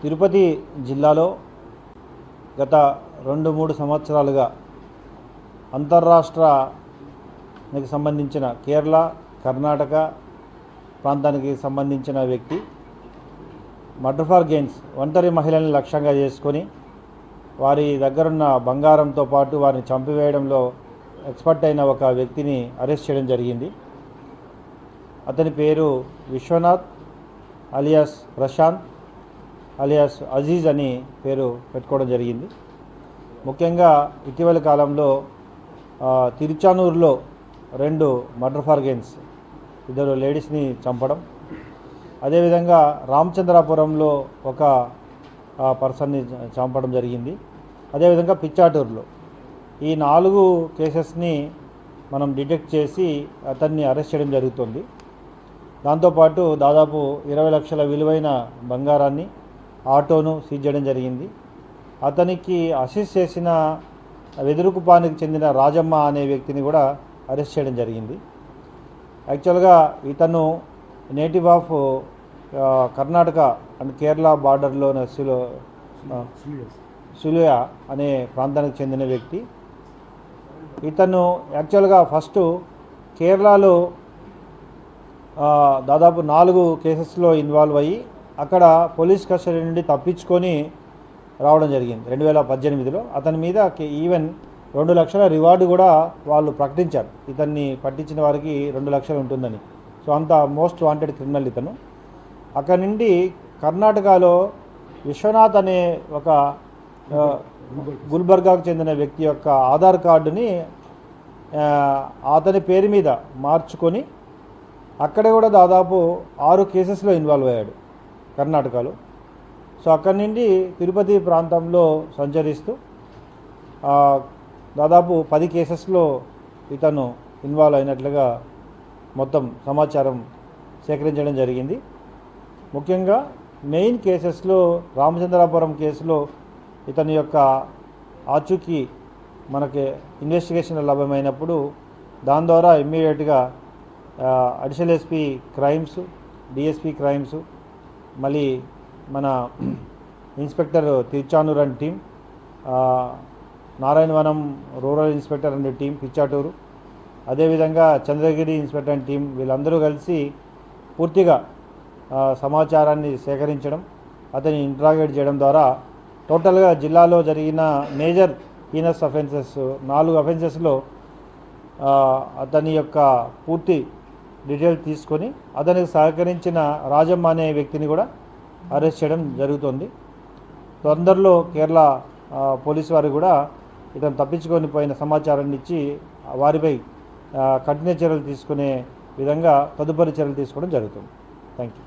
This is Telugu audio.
తిరుపతి జిల్లాలో గత 2-3 సంవత్సరాలుగా అంతర్రాష్ట్రానికి సంబంధించిన కేరళ, కర్ణాటక ప్రాంతానికి సంబంధించిన వ్యక్తి మర్డర్ ఫర్ గెయిన్స్ ఒంటరి మహిళల్ని లక్ష్యంగా చేసుకొని వారి దగ్గరున్న బంగారంతో పాటు వారిని చంపివేయడంలో ఎక్స్పర్ట్ అయిన ఒక వ్యక్తిని అరెస్ట్ చేయడం జరిగింది. అతని పేరు విశ్వనాథ్ అలియాస్ ప్రశాంత్ అలియాస్ అజీజ్ అని పేరు పెట్టుకోవడం జరిగింది. ముఖ్యంగా ఇటీవల కాలంలో తిరుచానూరులో 2 మర్డర్ ఫర్ గెయిన్స్, 2 లేడీస్ని చంపడం, అదేవిధంగా రామచంద్రాపురంలో ఒక పర్సన్ని చంపడం జరిగింది. అదేవిధంగా పిచ్చాటూరులో ఈ 4 కేసెస్ని మనం డిటెక్ట్ చేసి అతన్ని అరెస్ట్ చేయడం జరుగుతుంది. దాంతోపాటు దాదాపు 20 లక్షల విలువైన బంగారాన్ని, ఆటోను సీజ్ చేయడం జరిగింది. అతనికి అసిస్ట్ చేసిన వెదురుకుపానికి చెందిన రాజమ్మ అనే వ్యక్తిని కూడా అరెస్ట్ చేయడం జరిగింది. యాక్చువల్గా ఇతను native of Karnataka and Kerala బార్డర్లో సులుయ అనే ప్రాంతానికి చెందిన వ్యక్తి. ఇతను యాక్చువల్గా ఫస్ట్ కేరళలో దాదాపు 4 కేసెస్లో ఇన్వాల్వ్ అయ్యి అక్కడ పోలీస్ కస్టడీ నుండి తప్పించుకొని రావడం జరిగింది 2018లో. అతని మీద ఈవెన్ 2 లక్షల రివార్డు కూడా వాళ్ళు ప్రకటించారు. ఇతన్ని పట్టించిన వారికి 2 లక్షలు ఉంటుందని. సో అంత మోస్ట్ వాంటెడ్ క్రిమినల్ ఇతను. అక్కడి నుండి కర్ణాటకలో విశ్వనాథ్ అనే ఒక గుల్బర్గాకు చెందిన వ్యక్తి యొక్క ఆధార్ కార్డుని అతని పేరు మీద మార్చుకొని అక్కడ కూడా దాదాపు 6 కేసెస్లో ఇన్వాల్వ్ అయ్యాడు కర్ణాటకలో. సో అక్కడి నుండి తిరుపతి ప్రాంతంలో సంచరిస్తూ దాదాపు 10 కేసెస్లో ఇతను ఇన్వాల్వ్ అయినట్లుగా మొత్తం సమాచారం సేకరించడం జరిగింది. ముఖ్యంగా మెయిన్ కేసెస్లో రామచంద్రాపురం కేసులో ఇతని యొక్క ఆచూకీ మనకి ఇన్వెస్టిగేషన్లో లభ్యమైనప్పుడు దాని ద్వారా ఇమ్మీడియట్గా additional SP crimes, DSP crimes, మళ్ళీ మన inspector Tiruchanur and team, Narayanavanam rural inspector and team Pichatur, అదేవిధంగా చంద్రగిరి ఇన్స్పెక్టర్ అండ్ టీం వీళ్ళందరూ కలిసి పూర్తిగా సమాచారాన్ని సేకరించడం, అతన్ని ఇంట్రాగేట్ చేయడం ద్వారా టోటల్గా జిల్లాలో జరిగిన మేజర్ హీనస్ అఫెన్సెస్ 4 అఫెన్సెస్లో అతని యొక్క పూర్తి డీటెయిల్ తీసుకొని అతనికి సహకరించిన రాజమ్మ అనే వ్యక్తిని కూడా అరెస్ట్ చేయడం జరుగుతుంది. తొందరలో కేరళ పోలీసు వారు కూడా ఇతను తప్పించుకొని పోయిన సమాచారాన్ని ఇచ్చి వారిపై కఠిన చర్యలు తీసుకునే విధంగా తదుపరి చర్యలు తీసుకోవడం జరుగుతుంది. Thank you.